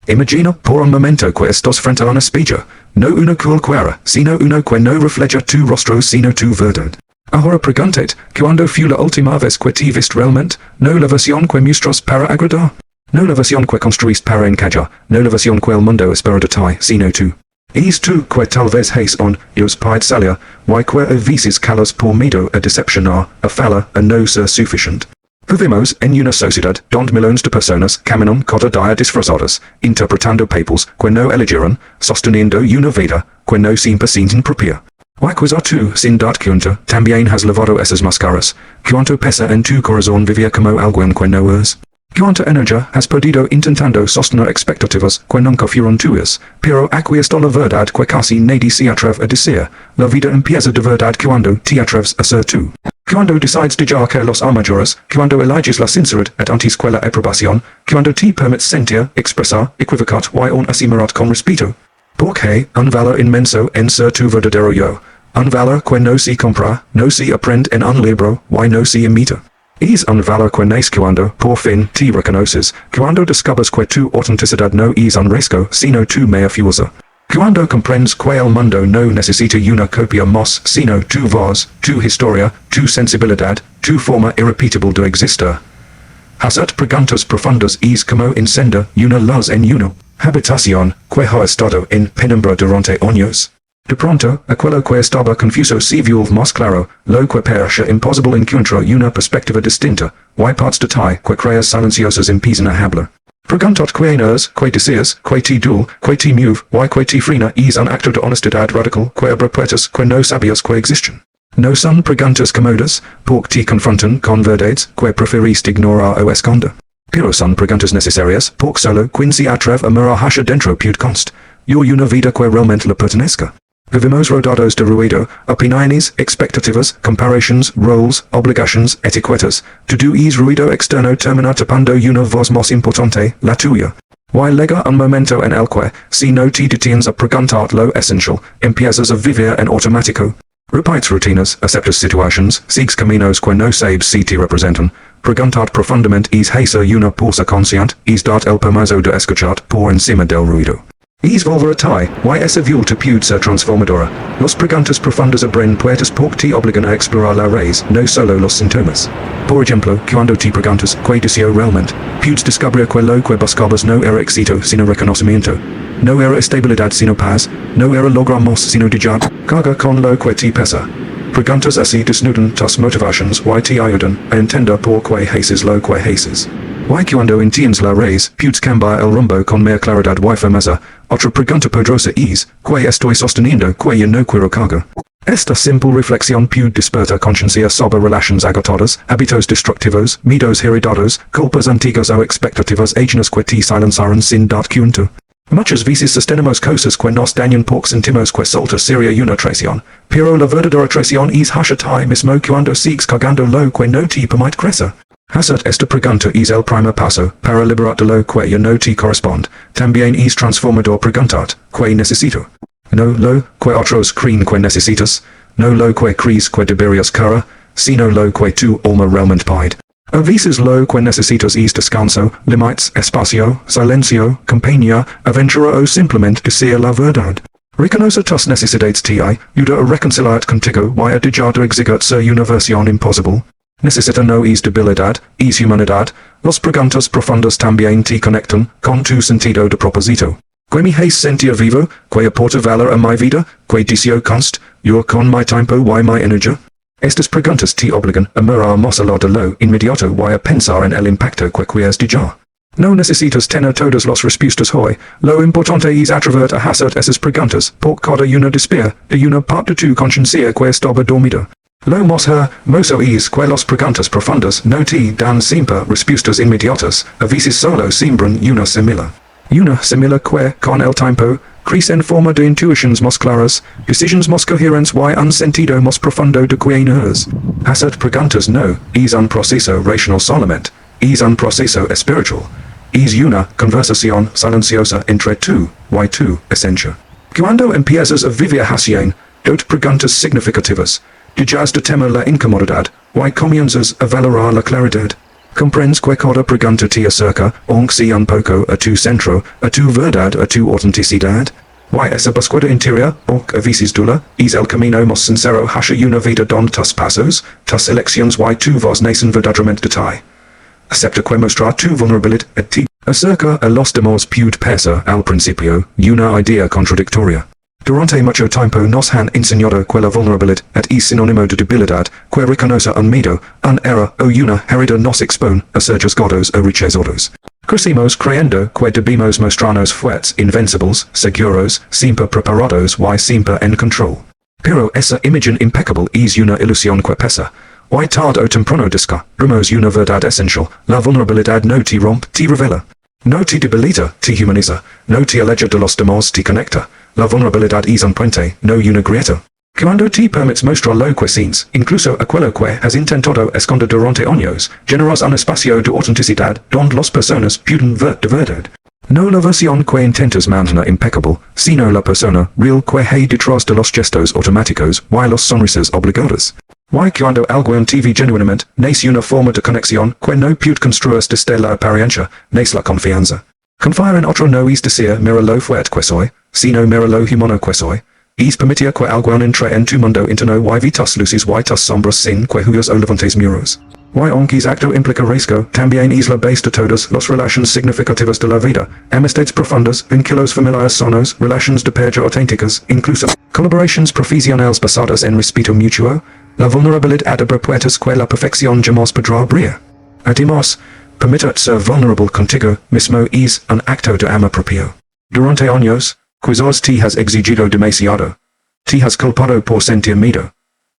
Imagina por un momento que estás frente a un espejo. No uno cualquiera, sino uno que no refleja tu rostro sino tu verdad. Ahora pregúntate, ¿cuándo fue la última vez que te viste realmente? No la versión que muestras para agradar. No la versión que construiste para encajar. No la versión que el mundo espera de ti, sino tú. Es tú que tal vez has on, os pide salir, y que a veces calas por miedo a decepcionar, a fallar, a no ser suficiente. Vivimos en una sociedad donde millones de personas caminan cada día disfrazadas, interpretando papeles que no eligieron, sosteniendo una vida que no siempre sienten propia. Y quizá tú, sin darte cuenta, también has lavado esas máscaras. ¿Cuánto pesa en tu corazón vivir como alguien que no es? ¿Cuánta energía has perdido intentando sostener expectativas que nunca fueron tuyas? Pero aquí está la verdad que casi nadie se atreve a decir. La vida empieza de verdad cuando te atreves a ser tú. Cuando decides dejar que los armaduras, cuando eliges la sinceridad antes que la aprobación, cuando te permites sentir, expresar, equivocar y aún así mirar con respeto. Porque un valor inmenso en ser tu verdadero yo. Un valor que no se compra, no se aprende en un libro, y no se imita. Es un valor que nace cuando, por fin, te reconoces, cuando descubres que tu autenticidad no es un riesgo, sino tu mera fuerza. Cuando comprendes que el mundo no necesita una copia más, sino tu voz, tu historia, tu sensibilidad, tu forma irrepetible de existir. Hacer preguntas profundas es como encender una luz en una habitación que ha estado en penumbra durante años. De pronto, aquello que estaba confuso se vuelve más claro, lo que parecía imposible encontrar una perspectiva distinta, y partes de ti que creas silenciosas empiezan a hablar. Preguntar quién eres, qué deseas, qué te duele, qué te mueve, y qué te frena es un acto de honestidad radical que abre puertas que no sabías que existen. No son preguntas cómodas, porque te confrontan con verdades que preferiste ignorar o esconder. Pero son preguntas necesarias, porque solo quien se atreve a mirar hacia dentro puede const. Yo una vida que realmente le pertenezca. Vivimos rodeados de ruido, opiniones, expectativas, comparations, roles, obligations, etiquetas. Todo es ruido externo termina tapando una voz más importante, la tuya. Y llega un momento en el que, si no te detienes a preguntar lo esencial, empiezas a vivir en automático. Repites rutinas, aceptas situaciones, sigues caminos que no sabes si te representan. Preguntar profundamente es hacer una pausa consciente, es darte el permiso de escuchar por encima del ruido. Es volver a ti, y esa vuelta puede ser transformadora. Las preguntas profundas abren puertas porque te obligan a explorar la raíz, no solo los síntomas. Por ejemplo, cuando te preguntas qué deseo realmente, puedes descubrir que lo que buscabas no era éxito sino reconocimiento. No era estabilidad sino paz, no era lograr más sino dejar carga con lo que te pesa. Preguntas así desnudan tus motivaciones y te ayudan a entender por qué haces lo que haces. Y cuando entiendes la raíz, puedes cambiar el rumbo con más claridad y firmeza. Otra pregunta poderosa es, ¿qué estoy sosteniendo que yo no quiero cargar? Esta simple reflexión puede despertar conciencia sobre relaciones agotadas, hábitos destructivos, miedos heredados, culpas antiguas o expectativas ajenas que te silenzaron sin darte cuenta. Muchas veces sostenemos cosas que nos dañan porque sentimos que solta sería una traición, pero la verdadera traición es hacia ti mismo cuando sigues cargando lo que no te permite crecer. Hacer esta pregunta es el primer paso para liberarte lo que ya no te corresponde. También es transformador preguntarte, ¿qué necesito? No lo que otros creen que necesitas, no lo que crees que deberías querer, sino lo que tu alma realmente pide. A veces lo que necesitas es descanso, límites, espacio, silencio, compañía, aventura o simplemente decir la verdad. Reconocer tus necesidades te ayuda a reconciliarte contigo y a dejar de exigir ser una versión imposible. Necesita no es debilidad, es humanidad. Las preguntas profundas también te conectan con tu sentido de propósito. ¿Qué me hace sentir vivo? ¿Qué aporta valor a mi vida? ¿Qué deseo const? Yo con mi tiempo y mi energía. Estas preguntas te obligan a mirar más allá de lo inmediato y a pensar en el impacto que quieres dejar. No necesitas tener todas las respuestas hoy. Lo importante es atreverte a hacer esas preguntas, porque cada una despierta de una parte de tu conciencia que estaba dormida. Lo más hermoso es que las preguntas profundas no te dan siempre respuestas inmediatas, a veces solo siembran una semilla. Una semilla que, con el tiempo, crece en forma de intuiciones más claras, decisiones más coherentes y un sentido más profundo de quién eres. Hacer preguntas no es un proceso racional solamente, es un proceso espiritual. Es una conversación silenciosa entre tú y tu esencia. Cuando empiezas a vivir haciendo preguntas significativas, dejas de temer la incomodidad y comienzas a valorar la claridad. Comprends que cada pregunta te acerca, aunque sea un poco, a tu centro, a tu verdad, a tu autenticidad? Y esa búsqueda interior, aunque a veces dura, es el camino más sincero hacia una vida donde tus pasos, tus elecciones y tu voz nacen verdaderamente de ti. Acepta que mostrar tu vulnerabilidad a ti acerca a los demás puede parecer al principio una idea contradictoria. Durante mucho tiempo nos han enseñado que la vulnerabilidad es sinónimo de debilidad, que reconoce un miedo, un error o una herida nos expone a ser juzgados o rechazados. Crecimos creyendo que debemos mostrarnos fuertes, invencibles, seguros, siempre preparados y siempre en control. Pero esa imagen impecable es una ilusión que pesa. Y tarde o temprano descubrimos una verdad esencial, la vulnerabilidad no te rompe, te revela. No te debilita, te humaniza, no te aleja de los demás, te conecta. La vulnerabilidad es un puente, no una grieta. Cuando te permites mostrar lo que sientes, incluso aquello que has intentado esconder durante años, generas un espacio de autenticidad donde las personas pueden ver de verdad. No la versión que intentas mantener impecable, sino la persona real que hay detrás de los gestos automáticos y las sonrisas obligadas. Y cuando algo en TV genuinamente nace una forma de conexión que no puede construirse desde la apariencia, nace la confianza. Confiar en otro no es decir mira lo fuerte que soy, sino mira lo humano que soy. Es permitir que algo entre en tu mundo interno y vi tus luces y tus sombras sin que huyas o levantes muros. Y aunque acto implica riesgo, también es la base de todas las relaciones significativas de la vida, amistades profundas, vínculos familiares sanos, relaciones de pareja auténticas, incluso colaboraciones profesionales basadas en respeto mutuo. La vulnerabilidad abre puertas que la perfección jamás podrá abrir. Además, permitir ser vulnerable contigo mismo es un acto de amor propio. Durante años, quizás te has exigido demasiado. Te has culpado por sentir miedo.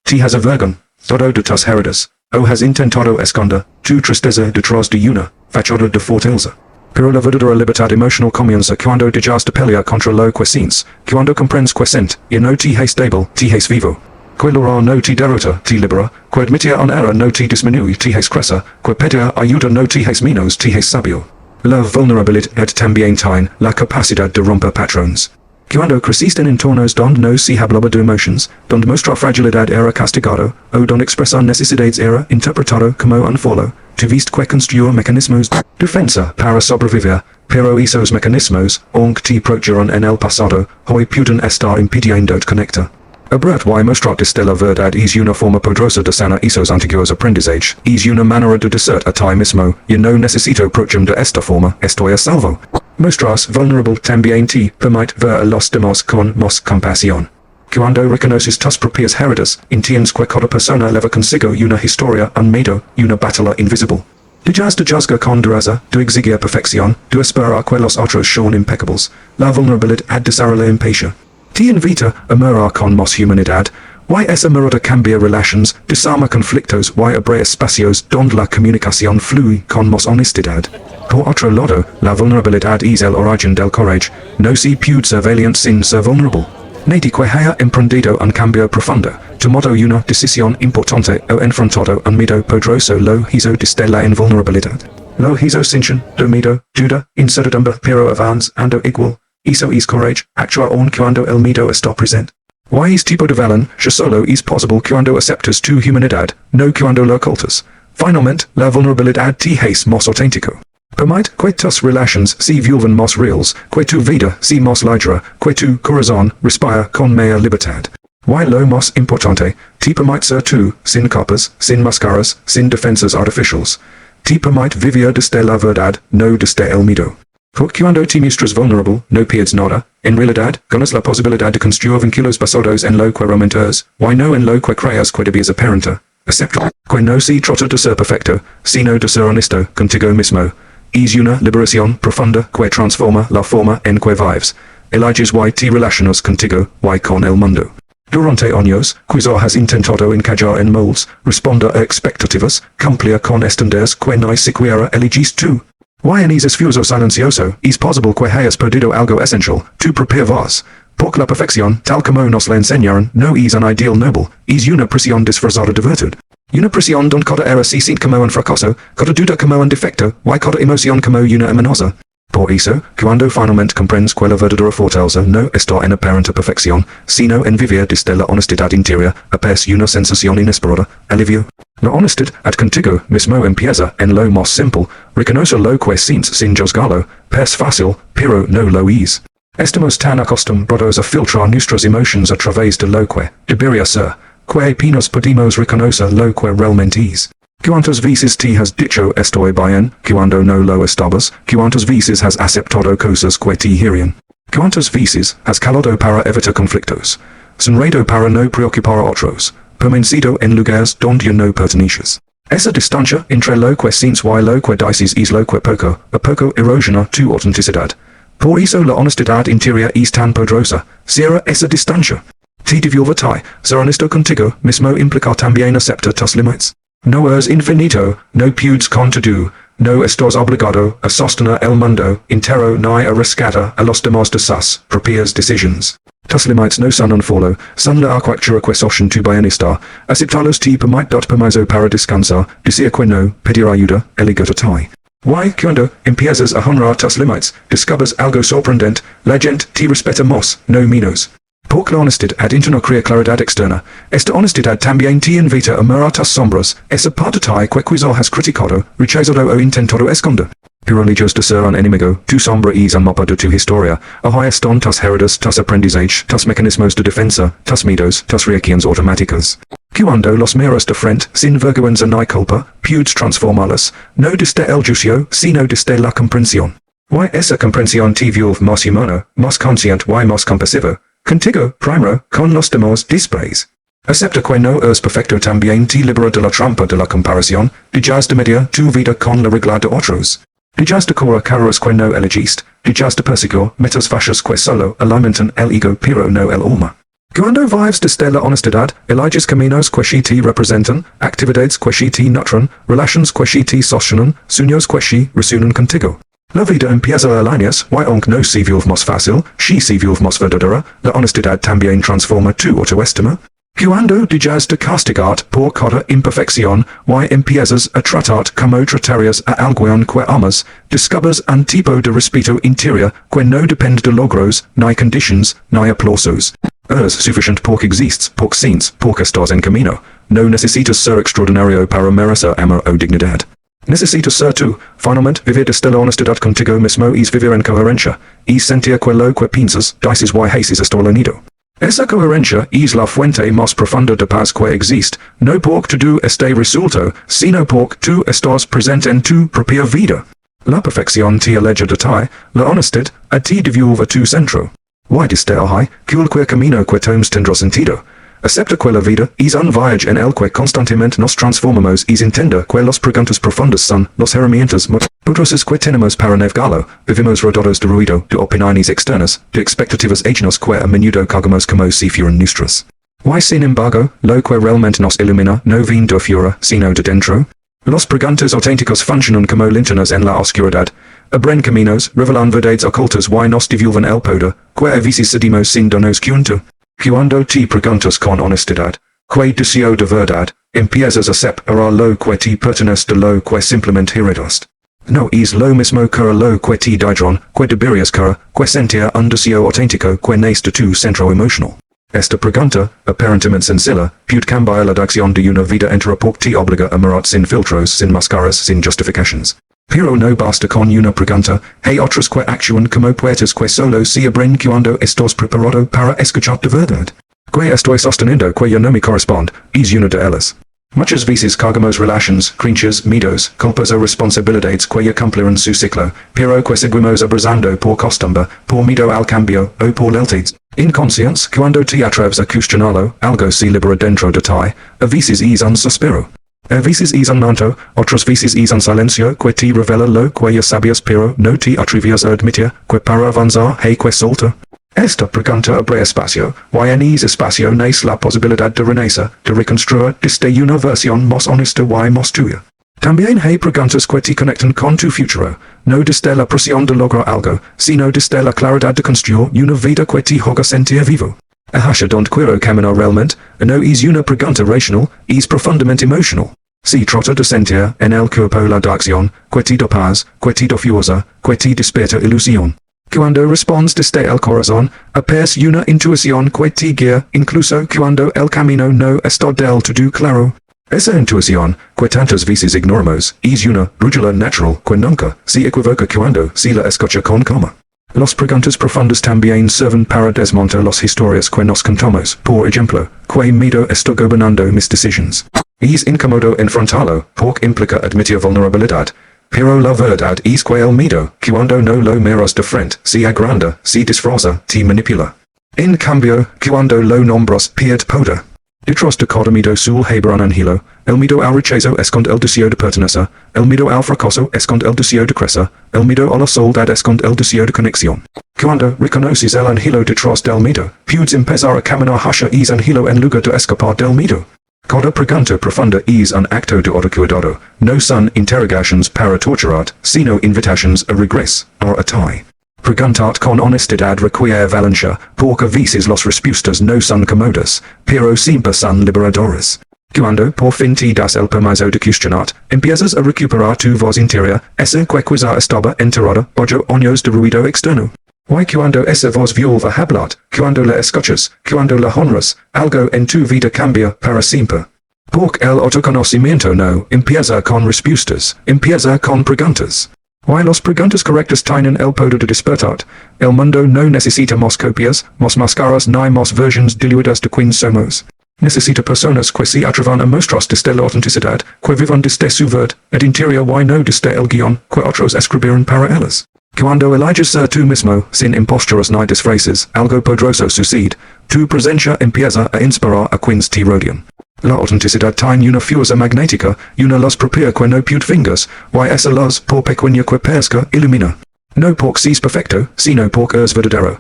Te has avergonzado de tus heridas, o has intentado esconder tu tristeza detrás de una fachada de fortaleza. Pero la verdadera libertad emocional comienza cuando dejas de pelear contra lo que sientes, cuando comprendes que sientes y no te es débil, te es vivo. Que lograr no te derrota, te libera, que admitir un error no te disminuye, te es crece, que pedir ayuda no te es menos, te es sabio. La vulnerabilidad también tiene la capacidad de romper patrones. Cuando creciste en entornos donde no se hablaba de emociones, donde mostrar fragilidad era castigado, o donde expresar necesidades era interpretado como un fallo, tuviste que construir mecanismos de defensa para sobrevivir, pero esos mecanismos, aunque te protegieron en el pasado, hoy pueden estar impidiendo conectar. Abrir y mostrar desde la verdad es una forma poderosa de sanar esos antiguos aprendizajes, es una manera de decir a ti mismo, yo no necesito protegerme de esta forma, estoy a salvo. Mostras vulnerable también te permite ver a los demás con más compasión. Cuando reconoces tus propias heridas, entiendes que cada persona lleva consigo una historia, un miedo, una batalla invisible. Dejas de juzgar con dureza, de exigir perfección, de esperar que los otros sean impecables, la vulnerabilidad desarrolla empatía. Te invita a mirar con más humanidad, y esa mirada cambia relaciones, desarma conflictos y abre espacios donde la comunicación fluye con más honestidad. Por otro lado, la vulnerabilidad es el origen del coraje, no se puede ser valiente sin ser vulnerable. Nadie que haya emprendido un cambio profundo, tomado una decisión importante o enfrentado un miedo poderoso lo hizo desde la invulnerabilidad. Lo hizo sin miedo, duda, incertidumbre, pero avanzando igual. Eso es coraje, actuar aun cuando el miedo está presente. Y es tipo de valor, ya solo es posible cuando aceptas tu humanidad, no cuando la ocultas. Finalmente, la vulnerabilidad te hace más auténtico. Permite que tus relaciones se vuelvan más reales, que tu vida sea más ligera, que tu corazón respire con mayor libertad. Y lo más importante, te permite ser tú, sin capas, sin máscaras, sin defensas artificiales. Te permite vivir desde la verdad, no desde el miedo. Porque cuando te muestras vulnerable, no pierdes nada. En realidad, ganas la posibilidad de construir vínculos basados en lo que realmente es, y no en lo que creas que debías aparentar. Acepta que no se trata de ser perfecto, sino de ser honesto contigo mismo. Es una liberación profunda que transforma la forma en que vives. Eliges y te relacionas contigo y con el mundo. Durante años, quizá has intentado encajar en moldes, responder a expectativas, cumplir con estándares que ni siquiera eliges tú. Y en ese esfuerzo silencioso, es posible que hayas perdido algo esencial, tu propia voz. Porque la perfección, tal como nos la enseñaron, no es un ideal noble, es una prisión disfrazada de virtud. Una prisión donde cada error se siente como un fracaso, cada duda como un defecto, y cada emoción como una amenaza. Por eso, cuando finalmente comprendes que la verdadera fortaleza no está en aparente perfección, sino en vivir desde la honestidad interior, aparece una sensación inesperada, alivio. La honestidad contigo mismo empieza en lo más simple, reconoce lo que sientes sin juzgarlo, parece fácil, pero no lo es. Estamos tan acostumbrados a filtrar nuestras emociones a través de lo que debería ser, que apenas podemos reconocer lo que realmente es. ¿Cuántas veces te has dicho estoy bien, cuando no lo estabas? ¿Cuántas veces has aceptado cosas que te hieren? ¿Cuántas veces has callado para evitar conflictos? Sonreído para no preocupar a otros? Permanecido en lugares donde no perteneces? Esa distancia entre lo que sientes y lo que dices es lo que poco a poco erosiona tu autenticidad. Por eso la honestidad interior es tan poderosa. Cierra esa distancia. Te divulgatai, ser honesto contigo mismo implica también aceptar tus límites. No eres infinito, no puedes con todo, no estás obligado a sostener el mundo entero ni a rescatar a los demás de sus propias decisiones. Tus límites no son un follow, son la arquitectura que sostiene tu bienestar. Aceptarlos te permite permiso para descansar, decir que no, pedir ayuda, eligatotai. Y cuando empiezas a honrar tus límites, descubres algo sorprendente, la gente te respeta más, no menos. Porque la honestidad interna crea claridad externa. Esta honestidad también te invita a mirar tus sombras, esa parte de que quizá has criticado, rechazado o intentado esconder. Pero lejos de ser un enemigo, tu sombra es un mapa de tu historia. Ahí están tus heridas, tus aprendizajes, tus mecanismos de defensa, tus miedos, tus reacciones automáticas. Cuando los miras de frente, sin vergüenza ni culpa, puedes transformarlas, no desde el juicio, sino desde la comprensión. Y esa comprensión te vuelve más humano, más consciente y más compasivo. Contigo, primero, con los demás después. Acepta que no eres perfecto también te libera de la trampa de la comparación, dejas de medir tu vida con la regla de otros. Dejas de correr carreras que no elegiste, dejas de perseguir metas falsas que solo alimentan el ego pero no el alma. Cuando vives desde la honestidad, eliges caminos que te representan, actividades que te nutren, relaciones que te sostienen, sueños que resuenan contigo. La vida empieza a alinearse, y aunque no se vuelve más fácil, si se vuelve más verdadera, la honestidad también transforma tu autoestima. Cuando dejas de castigarte por cada imperfección, y empiezas a tratar como tratarías a alguien que amas, descubres un tipo de respeto interior que no depende de logros, ni conditions, ni aplausos. Eres suficiente porque existes, porque sientes, porque estás en camino. No necesitas ser extraordinario para merecer amor o dignidad. Necesitas ser tú, finalmente vivir desde la honestidad contigo mismo es vivir en coherencia, es sentir que lo que piensas, dices y haces está unido. Esa coherencia es la fuente más profunda de paz que existe, no porque todo esté resuelto, sino porque tú estás presente en tu propia vida. La perfección te aleja de ti, la honestidad a ti devuelve tu centro. Y desde ahí, cualquier camino que tomes tendrá sentido. Acepta que la vida es un viaje en el que constantemente nos transformamos y entender que las preguntas profundas son las herramientas más poderosas que tenemos para navegarlo. Vivimos rodeados de ruido, de opiniones externas, de expectativas ajenas que a menudo cargamos como si fueran nuestras. Y sin embargo, lo que realmente nos ilumina no viene de afuera, sino de dentro. Las preguntas auténticas funcionan como linternas en la oscuridad. Abren caminos, revelan verdades ocultas y nos devuelven el poder, que a veces cedimos sin darnos cuenta. Cuando te preguntas con honestidad, ¿qué deseo de verdad? Empiezas a separar lo que te pertenece de lo que simplemente heredaste. No es lo mismo que lo que te dieron, que deberías que sentir un deseo auténtico que nace de tu centro emocional. Esta pregunta, aparentemente sencilla, puede cambiar la dirección de una vida entera porque te obliga a mirar sin filtros, sin máscaras, sin justificaciones. Pero no basta con una pregunta, hay otras que actúan como puertas que solo se abren cuando estás preparado para escuchar de verdad. Que estoy sosteniendo que yo no me corresponde, es una de ellas. Muchas veces cargamos relaciones, creencias, miedos, culpas o responsabilidades que ya cumplieron su ciclo, pero que seguimos abrazando por costumbre, por miedo al cambio, o por lealtad. Inconscientes, cuando te atreves a cuestionarlo, algo se libera dentro de ti, a veces es un suspiro. A veces es un llanto, otras veces es un silencio que te revela lo que ya sabías pero no te atrevías a admitir, que para avanzar hay que soltar. Esta pregunta abre espacio, y en ese espacio nace la posibilidad de renacer, de reconstruir desde una versión más honesta y más tuya. También hay preguntas que te conectan con tu futuro, no desde la presión de lograr algo, sino desde la claridad de construir una vida que te haga sentir vivo. Hacia donde quiero caminar realmente, no es una pregunta racional, es profundamente emocional. si trata de sentir en el cuerpo la acción, que te da paz, que te da fuerza, que te despierta ilusión. Cuando respondes desde el corazón, apes una intuición que te guía, incluso cuando el camino no está del todo claro. Esa intuición, que tantas veces ignoramos, es una brújula natural que nunca se equivoca cuando se la escucha con calma. Las preguntas profundas también sirven para desmontar las historias que nos contamos, por ejemplo, que miedo está gobernando mis decisiones. Es incómodo enfrentarlo, porque implica admitir vulnerabilidad, pero la verdad es que el miedo, cuando no lo miras de frente, se agranda, se disfraza, te manipula. En cambio, cuando lo nombras, pierde poder. Detrás de cada miedo surge un anhelo, el miedo al rechazo esconde el deseo de pertenecer, el miedo al fracaso esconde el deseo de crecer, el miedo a la soledad esconde el deseo de conexión. Cuando reconoces el anhelo detrás del miedo, puedes empezar a caminar hacia ese anhelo en lugar de escapar del miedo. Cada pregunta profunda es un acto de autocuidado, no son interrogaciones para torturar, sino invitaciones a regreso, a atai. Preguntar con honestidad requiere valencia, porque a veces las respuestas no son cómodas, pero siempre son liberadoras. Cuando por fin te das el permiso de cuestionar, empiezas a recuperar tu voz interior, esa que quizá estaba enterrada bajo años de ruido externo. Y cuando esa voz vuelve a hablar, cuando la escuchas, cuando la honras, algo en tu vida cambia para siempre. Porque el autoconocimiento no empieza con respuestas, empieza con preguntas. Y las preguntas correctas tienen el poder de despertar. El mundo no necesita más copias, más máscaras ni más versiones diluidas de quien somos. Necesita personas que se atrevan a mostrar desde la autenticidad, que vivan desde su verdad, el interior y no desde el guión, que otros escribieron para ellas. Cuando eliges ser tú mismo, sin imposturas ni disfraces, algo poderoso sucede. Tu presencia empieza a inspirar a quienes te rodean. La autenticidad tiene una fuerza magnética, una luz propia que no puede fingers, y esa luz por pequeña que parezca ilumina. No porque es perfecto, sino porque es verdadero.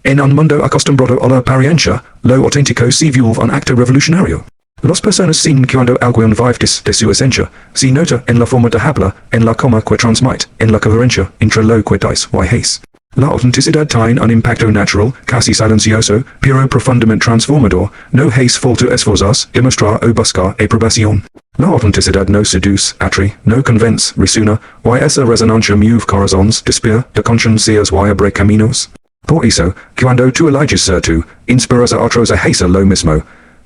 En un mundo acostumbrado a la apariencia, lo auténtico se vuelve un acto revolucionario. Las personas sin cuando alguien vive de su esencia, se nota en la forma de hablar, en la coma que transmite, en la coherencia entre lo que dice y hace. La autenticidad tiene un impacto natural, casi silencioso, pero profundamente transformador, no hace falta esforzarse, demostrar o buscar aprobación. La autenticidad no seduce, atrae, no convence, resuena, y esa resonancia mueve corazones, despierta de conciencias y abre caminos. Por eso, cuando tú eliges ser tú, inspiras a otros a hacer lo mismo.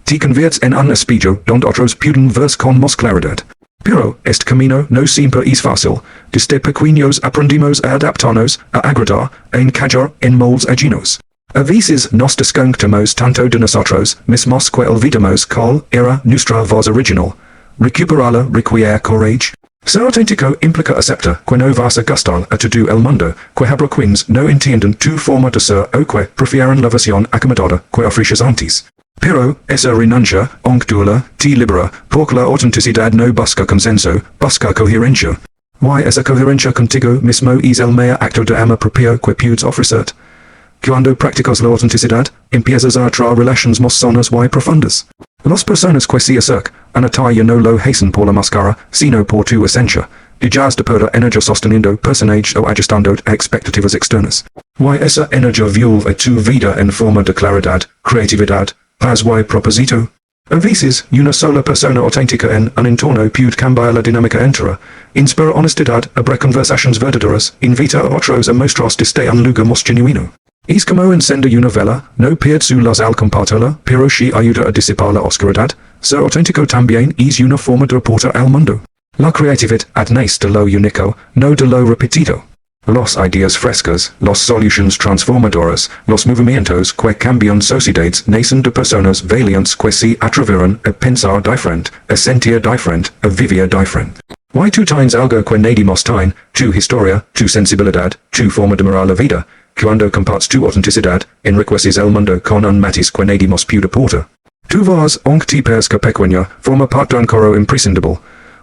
Te conviertes en un espejo donde otros pueden verse con más claridad. Pero este camino no siempre es fácil. Desde pequeños aprendimos a adaptarnos, a agradar, a encajar en moldes ajenos. A veces nos desconectamos tanto de nosotros mismos que olvidamos cuál era nuestra voz original. Recuperarla requiere courage. Ser auténtico implica aceptar que no vas a gustar a todo el mundo, que habrá quienes no entienden tu forma de ser o que prefieren la versión acomodada que ofreces antes. Pero, esa renuncia, aunque dura, te libera, porque la autenticidad no busca consenso, busca coherencia. Y esa coherencia contigo mismo es el mayor acto de amor propio que puedes ofrecer. Cuando practicas la autenticidad, empiezas a atraer relaciones más sanas y profundas. Las personas que se acercan a ti no lo hacen por la máscara, sino por tu esencia. Dejas de perder energía sosteniendo personajes o ajustando a expectativas externas. Y esa energía vuelve a tu vida en forma de claridad, creatividad, paz y propósito. A veces, una sola persona auténtica en un entorno puede cambiar la dinámica entera. Inspira honestidad, abre conversaciones verdaderas, invita a otros a mostrarse desde un lugar más genuino. Es como encender una vela, no pierde su luz al compartirla, pero sí ayuda a disipar la oscuridad. Ser auténtico también es una forma de aportar al mundo. La creatividad nace de lo único, no de lo repetido. Las ideas frescas, las soluciones transformadoras, los movimientos que cambian sociedades nacen de personas valientes que se atreveron a pensar diferente, a sentir diferente, a vivir diferente. Y tú tienes algo que nadie más tiene, tu historia, tu sensibilidad, tu forma de mirar la vida. Cuando compartes tu autenticidad, enriqueces el mundo con un matiz que nadie más puede aportar. Tu voz, aunque te parezca pequeña, forma parte de un coro imprescindible.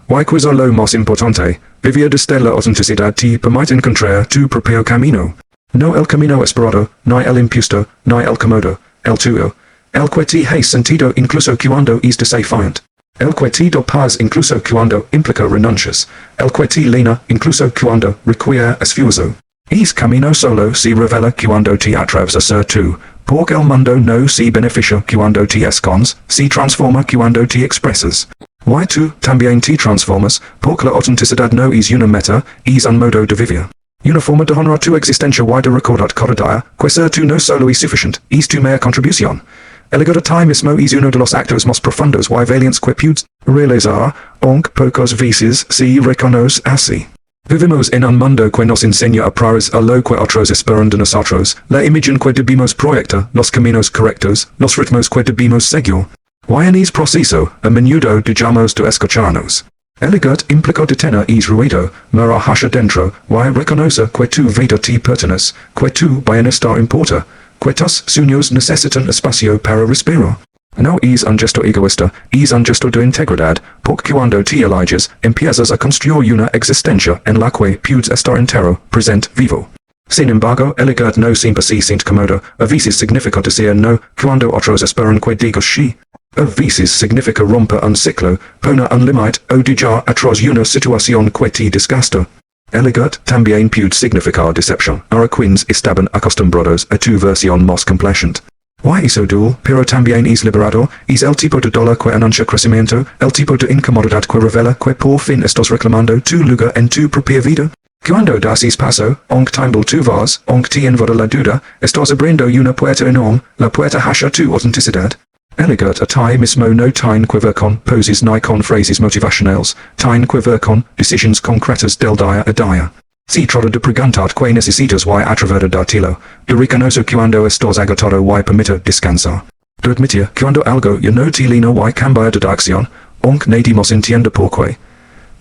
Y quizá lo más importante, vivir desde la autenticidad te permite encontrar tu propio camino. No el camino esperado, ni el impuesto, ni el cómodo, el tuyo. El que te hace sentido incluso cuando es desafiante. El que te da paz incluso cuando implica renuncias. El que te llena incluso cuando requiere esfuerzo. Es camino solo se revela cuando te atreves a ser tú, porque el mundo no se beneficia cuando te escondes, se transforma cuando te expresas. Y tú también te transformas, porque la autenticidad no es una meta, es un modo de vivir. Una forma de honrar tu existencia y de recordar cada día, que ser tú no solo es suficiente, es tu mera contribución. Elegar a ti mismo es uno de los actos más profundos y valientes que puedes realizar, aunque pocas veces se reconoce así. Vivimos en un mundo que nos enseña a prares a lo que otros esperan de nosotros, la imagen que debemos proyectar, los caminos correctos, los ritmos que debemos seguir. Y en ese proceso, a menudo dejamos de escucharnos. Elegar implica detener es ruido, mirar hacia dentro, y reconocer que tu vida te pertenece, que tu bienestar importa, que tus sueños necesitan espacio para respirar. No es un gesto egoísta, es un gesto de integridad, porque cuando te eliges, empiezas a construir una existencia en la que puedes estar entero, presente, vivo. Sin embargo, elegar no siempre se siente cómodo, a veces significa decir no, cuando otros esperan que digas sí. A veces significa romper un ciclo, poner un límite o dejar atrás una situación que te desgasta. Elegar también puede significar decepción, ahora quienes estaban acostumbrados a tu versión más complacente. Y eso dual, pero también es liberador, es el tipo de dolor que anuncia crecimiento, el tipo de incomodidad que revela que por fin estás reclamando tu lugar en tu propia vida. Cuando das ese paso, aunque tiembla tu voz, aunque te invada la duda, estás abriendo una puerta enorme, la puerta hacia tu autenticidad. Elegar a ti mismo no tiene que ver con poses ni con frases motivacionales, tiene que ver con decisiones concretas del día a día. Se trata de preguntar que necesitas y atrever a dártelo, de reconocer cuando estás agotado y permitir descansar. De admitir cuando algo ya no te llena y cambiar de dirección, aunque nadie más entiende por qué.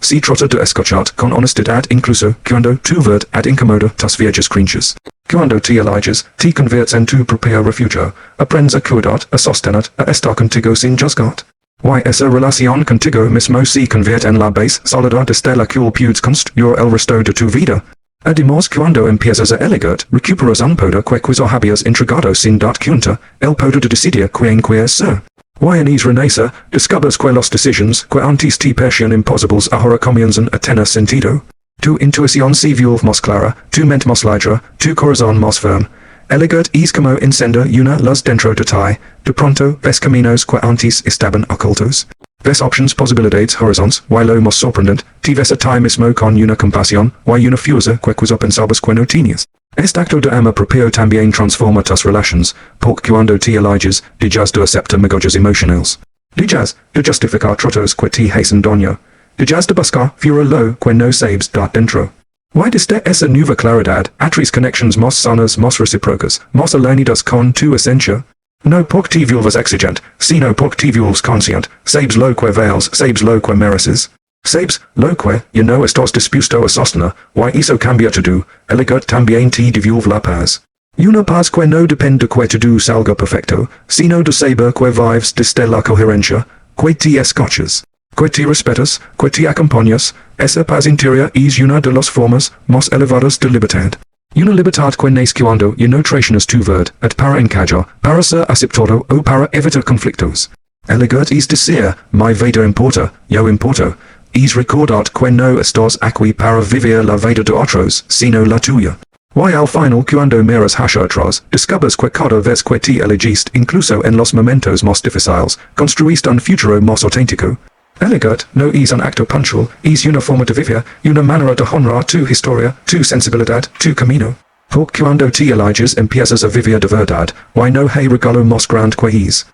Se trata de escuchar con honestidad incluso cuando tu verdad incomoda tus viejas creencias. Cuando te eliges, te conviertes en tu propio refugio, aprendes a cuidar, a sostener, a estar contigo sin juzgar. Y esa relación contigo mismo se convierte en la base sólida desde la cual puedes construir el resto de tu vida. Además, cuando empiezas a elegar, recuperas un poder que quizá habías entregado sin darte cuenta, el poder de decidir quién quieres ser. Y en ese renacer, descubres que las decisiones que antes te parecían imposibles ahora comienzan a tener sentido. Tu intuición se vuelve más clara, tu mente más libre, tu corazón más firme. Elegar es como encender una luz dentro de ti, de pronto ves caminos que antes estaban ocultos. Ves options, posibilidades, horizontes, y lo más sorprendente, te ves a ti mismo con una compasión, y una fuerza que quizá pensabas que no tenías. Este acto de amor propio también transforma tus relaciones, porque cuando te eliges, dejas de aceptar migajas emocionales. Dejas de justificar tratos que te hacen daño. Dejas de buscar fuera lo que no sabes dar dentro. Y desde esa nueva claridad, atraes conexiones más sanas, más recíprocas, más alineadas con tu esencia. No porque te vuelvas exigente, sino porque te vuelves consciente, sabes lo que vales, sabes lo que mereces. Sabes lo que ya no estás dispuesto a sostener, y eso cambia todo, elegar también te devuelve la paz. Una paz que no depende de que todo salga perfecto, sino de saber que vives desde la coherencia, que te escuchas, que te respetas, que te acompañas. Esa paz interior es una de las formas más elevadas de libertad. Una libertad que nace cuando ya no traicionas tu verdad para encajar, para ser aceptado o para evitar conflictos. Elegar es decir, mi vida importa, yo importo. Es recordar que no estás aquí para vivir la vida de otros, sino la tuya. Y al final cuando miras hacia atrás, descubres que cada vez que te elegiste incluso en los momentos más difíciles, construiste un futuro más auténtico. Elegar no es un acto puntual, es una forma de vivir, una manera de honrar tu historia, tu sensibilidad, tu camino. Porque cuando te eliges empiezas a vivir de verdad, y no hay regalo más grande que es.